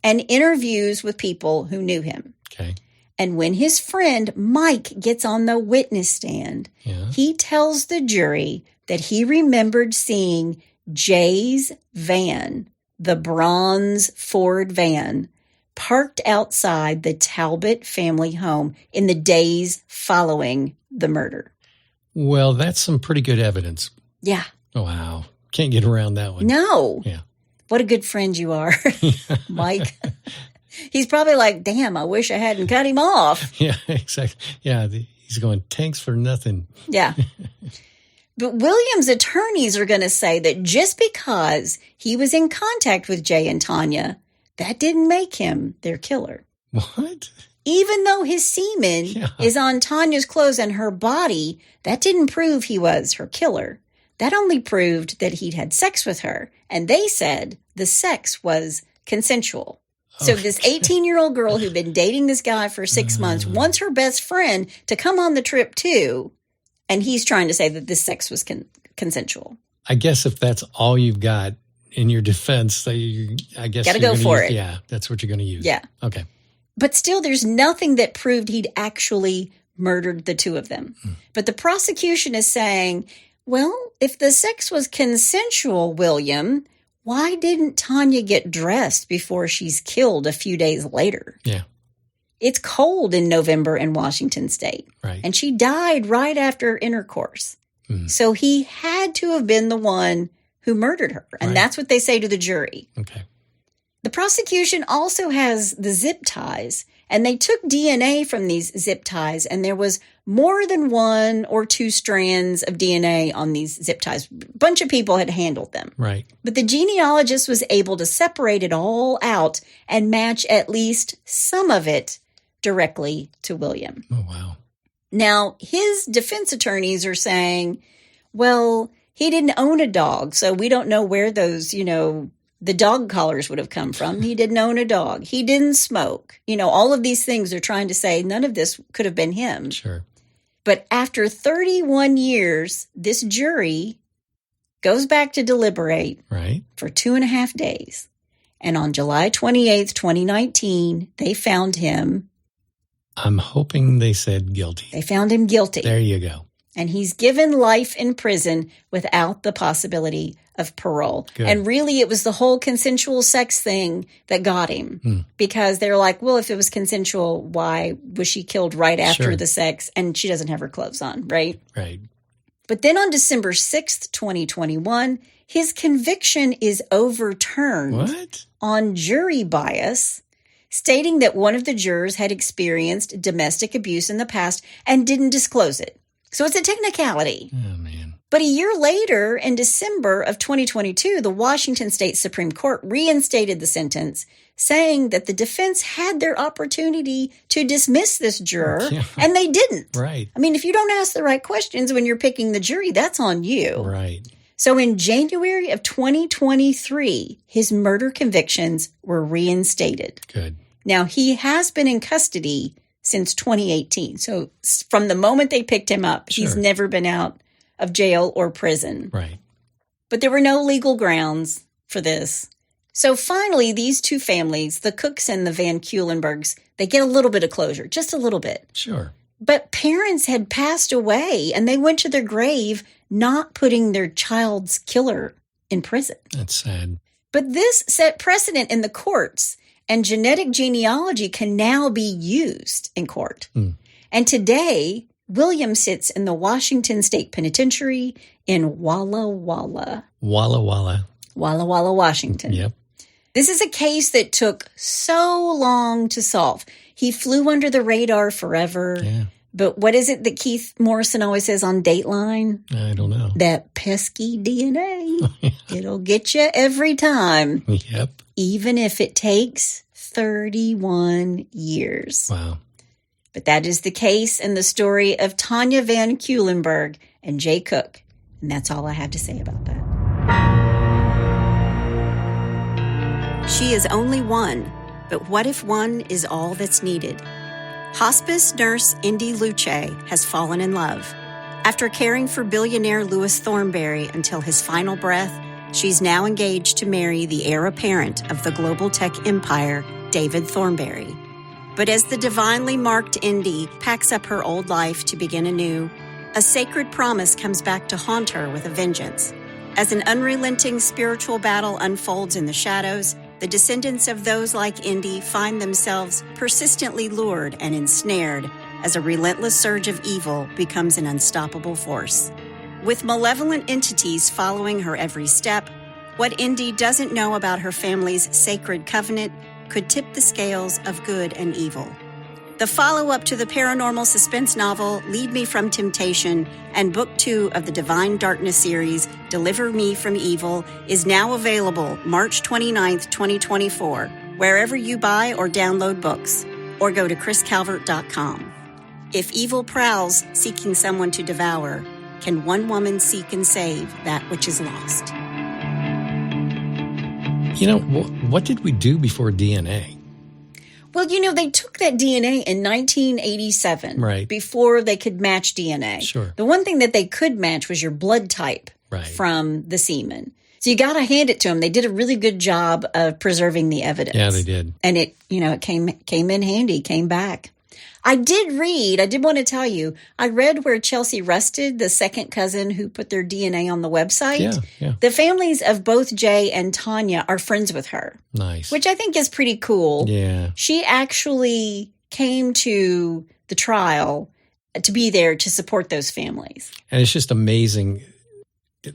and interviews with people who knew him. Okay. And when his friend Mike gets on the witness stand, he tells the jury that he remembered seeing Jay's van, the bronze Ford van, parked outside the Talbot family home in the days following the murder. Well, that's some pretty good evidence. Yeah. Oh, wow. Can't get around that one. No. Yeah. What a good friend you are, Mike. He's probably like, damn, I wish I hadn't cut him off. Yeah, exactly. Yeah, he's going, thanks for nothing. Yeah. But William's attorneys are going to say that just because he was in contact with Jay and Tanya, that didn't make him their killer. What? Even though his semen is on Tanya's clothes and her body, that didn't prove he was her killer. That only proved that he'd had sex with her. And they said the sex was consensual. So this 18-year-old girl who'd been dating this guy for 6 months wants her best friend to come on the trip too. And he's trying to say that this sex was consensual. I guess if that's all you've got in your defense, I guess got to go for it. Yeah, that's what you're going to use. Yeah. Okay. But still, there's nothing that proved he'd actually murdered the two of them. But the prosecution is saying, well, if the sex was consensual, William, why didn't Tanya get dressed before she's killed a few days later? Yeah. It's cold in November in Washington State. Right. And she died right after intercourse. So he had to have been the one who murdered her. And that's what they say to the jury. Okay. The prosecution also has the zip ties, and they took DNA from these zip ties, and there was more than 1 or 2 strands of DNA on these zip ties. A bunch of people had handled them. Right. But the genealogist was able to separate it all out and match at least some of it directly to William. Oh, wow. Now, his defense attorneys are saying, well, he didn't own a dog, so we don't know where those, the dog collars would have come from. He didn't own a dog. He didn't smoke. All of these things are trying to say none of this could have been him. Sure. But after 31 years, this jury goes back to deliberate for 2.5 days. And on July 28th, 2019, they found him. I'm hoping they said guilty. They found him guilty. There you go. And he's given life in prison without the possibility of parole. Good. And really, it was the whole consensual sex thing that got him. Because they're like, well, if it was consensual, why was she killed right after the sex? And she doesn't have her clothes on, right? Right. But then on December 6th, 2021, his conviction is overturned on jury bias, stating that one of the jurors had experienced domestic abuse in the past and didn't disclose it. So it's a technicality. Oh, man. But a year later, in December of 2022, the Washington State Supreme Court reinstated the sentence, saying that the defense had their opportunity to dismiss this juror, and they didn't. Right. I mean, if you don't ask the right questions when you're picking the jury, that's on you. Right. So in January of 2023, his murder convictions were reinstated. Good. Now, he has been in custody since 2018. So from the moment they picked him up, he's never been out of jail or prison. Right. But there were no legal grounds for this. So finally, these two families, the Cooks and the Van Cuylenborgs, they get a little bit of closure, just a little bit. Sure. But parents had passed away, and they went to their grave not putting their child's killer in prison. That's sad. But this set precedent in the courts, and genetic genealogy can now be used in court. And today, William sits in the Washington State Penitentiary in Walla Walla. Walla Walla. Walla Walla, Washington. Yep. This is a case that took so long to solve. He flew under the radar forever. Yeah. But what is it that Keith Morrison always says on Dateline? I don't know. That pesky DNA. It'll get you every time. Yep. Even if it takes 31 years. Wow. But that is the case in the story of Tanya Van Cuylenborg and Jay Cook. And that's all I have to say about that. She is only one, but what if one is all that's needed? Hospice nurse Indy Luce has fallen in love. After caring for billionaire Louis Thornberry until his final breath, she's now engaged to marry the heir apparent of the global tech empire, David Thornberry. But as the divinely marked Indy packs up her old life to begin anew, a sacred promise comes back to haunt her with a vengeance. As an unrelenting spiritual battle unfolds in the shadows, the descendants of those like Indy find themselves persistently lured and ensnared as a relentless surge of evil becomes an unstoppable force. With malevolent entities following her every step, what Indy doesn't know about her family's sacred covenant could tip the scales of good and evil. The follow-up to the paranormal suspense novel Lead Me from Temptation and Book 2 of the Divine Darkness series, Deliver Me from Evil, is now available March 29th, 2024, wherever you buy or download books, or go to chriscalvert.com. If evil prowls seeking someone to devour, can one woman seek and save that which is lost? You know, what did we do before DNA? Well, they took that DNA in 1987, right, before they could match DNA. Sure. The one thing that they could match was your blood type, right, from the semen. So you got to hand it to them. They did a really good job of preserving the evidence. Yeah, they did. And it came in handy, came back. I did want to tell you, I read where Chelsea Rusted, the second cousin who put their DNA on the website. Yeah. The families of both Jay and Tanya are friends with her. Nice. Which I think is pretty cool. Yeah. She actually came to the trial to be there to support those families. And it's just amazing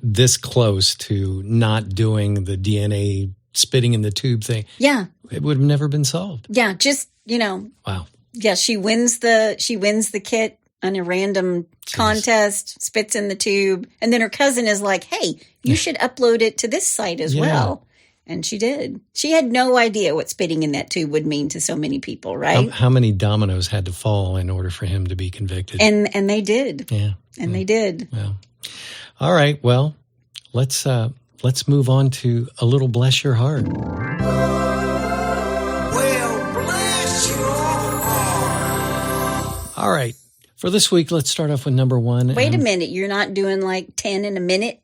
this close to not doing the DNA spitting in the tube thing. Yeah. It would have never been solved. Yeah, just, Wow. Yeah, she wins the kit on a random contest, spits in the tube, and then her cousin is like, "Hey, you should upload it to this site as well." And she did. She had no idea what spitting in that tube would mean to so many people, right? How many dominoes had to fall in order for him to be convicted? And they did. Yeah. And they did. Well. All right. Well, let's move on to a little bless your heart. All right. For this week, let's start off with number one. Wait a minute. You're not doing like 10 in a minute?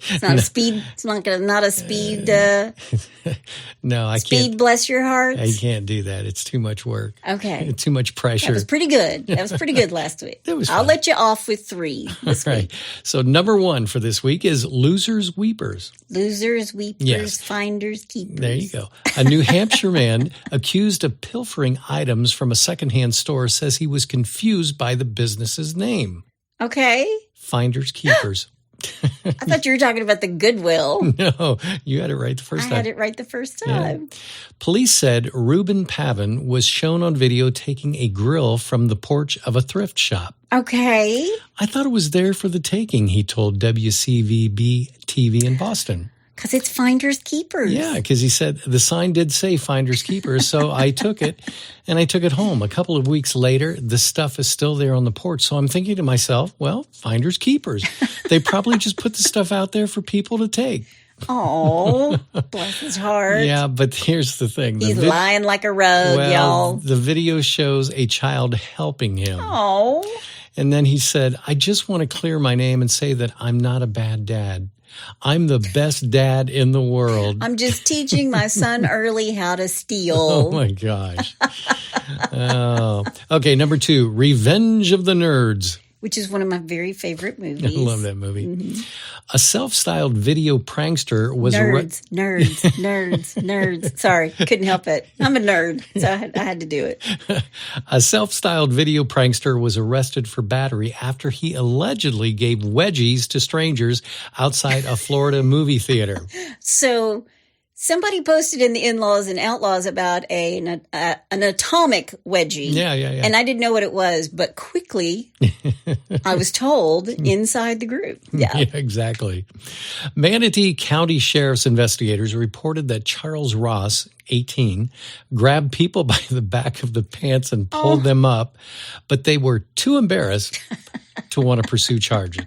It's not a speed. It's not a speed. No, I can't. Speed, bless your heart. I can't do that. It's too much work. Okay. Too much pressure. That was pretty good. Last week. I'll let you off with 3 this week. Right. So number one for this week is Losers Weepers. Losers, weepers, finders, keepers. There you go. A New Hampshire man accused of pilfering items from a secondhand store says he was confused by the business's name. Okay. Finders Keepers. I thought you were talking about the Goodwill. No, you had it right the first time. I had it right the first time. Yeah. Police said Reuben Pavin was shown on video taking a grill from the porch of a thrift shop. Okay. I thought it was there for the taking, he told WCVB TV in Boston. Because it's Finders Keepers. Yeah, because he said the sign did say Finders Keepers, so I took it, and I took it home. A couple of weeks later, the stuff is still there on the porch. So I'm thinking to myself, well, Finders Keepers. They probably just put the stuff out there for people to take. Oh, bless his heart. Yeah, but here's the thing. He's lying like a rug, y'all. The video shows a child helping him. Oh. And then he said, I just want to clear my name and say that I'm not a bad dad. I'm the best dad in the world. I'm just teaching my son early how to steal. Oh, my gosh. Oh. Okay, number 2, Revenge of the Nerds. Which is one of my very favorite movies. I love that movie. Mm-hmm. A self-styled video prankster was... Nerds. Sorry, couldn't help it. I'm a nerd, so I had to do it. A self-styled video prankster was arrested for battery after he allegedly gave wedgies to strangers outside a Florida movie theater. So Somebody posted in the In-Laws and Outlaws about an atomic wedgie. Yeah. And I didn't know what it was, but quickly I was told inside the group. Yeah, exactly. Manatee County Sheriff's investigators reported that Charles Ross, 18, grabbed people by the back of the pants and pulled them up, but they were too embarrassed to want to pursue charges.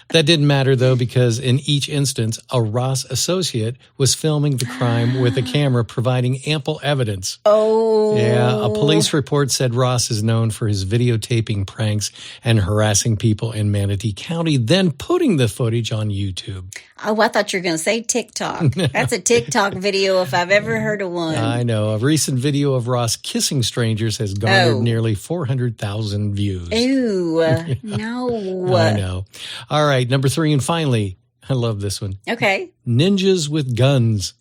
That didn't matter, though, because in each instance, a Ross associate was filming the crime with a camera, providing ample evidence. Oh. Yeah, a police report said Ross is known for his videotaping pranks and harassing people in Manatee County, then putting the footage on YouTube. Oh, I thought you were going to say TikTok. That's a TikTok video if I've ever heard of one. I know. A recent video of Ross kissing strangers has garnered nearly 400,000 views. Ooh, no. I know. All right, number 3, and finally, I love this one. Okay. Ninjas with guns.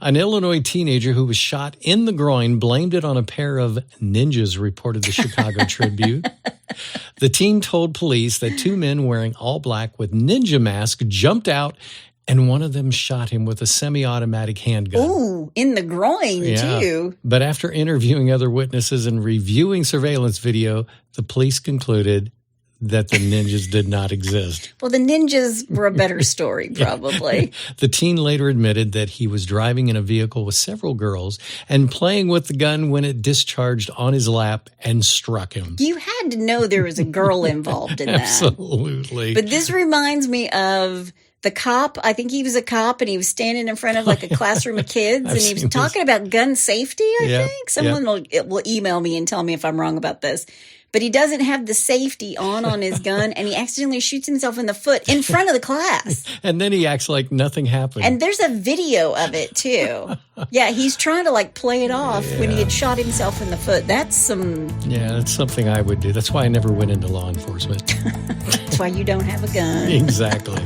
An Illinois teenager who was shot in the groin blamed it on a pair of ninjas, reported the Chicago Tribune. The teen told police that 2 men wearing all black with ninja masks jumped out, and one of them shot him with a semi-automatic handgun. Ooh, in the groin, too. But after interviewing other witnesses and reviewing surveillance video, the police concluded that the ninjas did not exist. Well, the ninjas were a better story, probably. The teen later admitted that he was driving in a vehicle with several girls and playing with the gun when it discharged on his lap and struck him. You had to know there was a girl involved in that. Absolutely. But this reminds me of the cop. I think he was a cop, and he was standing in front of like a classroom of kids, and he was talking about gun safety, I think. Someone will email me and tell me if I'm wrong about this. But he doesn't have the safety on his gun, and he accidentally shoots himself in the foot in front of the class. And then he acts like nothing happened. And there's a video of it, too. Yeah, he's trying to, like, play it off when he had shot himself in the foot. That's some... Yeah, that's something I would do. That's why I never went into law enforcement. That's why you don't have a gun. Exactly.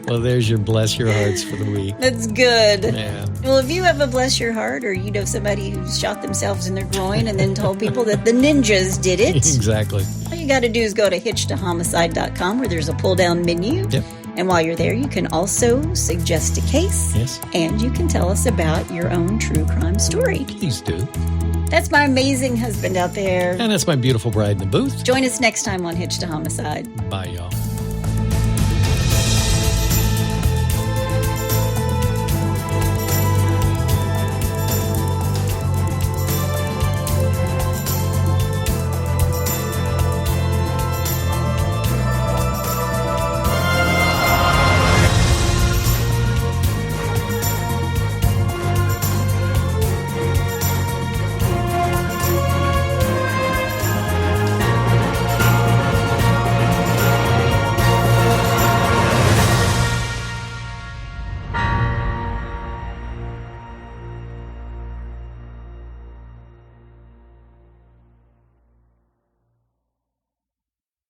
Well, there's your bless your hearts for the week. That's good. Yeah. Well, if you have a bless your heart, or you know somebody who shot themselves in their groin and then told people that the ninjas did it. Exactly. All you got to do is go to hitchedtohomicide.com, where there's a pull-down menu. Yep. And while you're there, you can also suggest a case. Yes. And you can tell us about your own true crime story. Please do. That's my amazing husband out there. And that's my beautiful bride in the booth. Join us next time on Hitched to Homicide. Bye, y'all.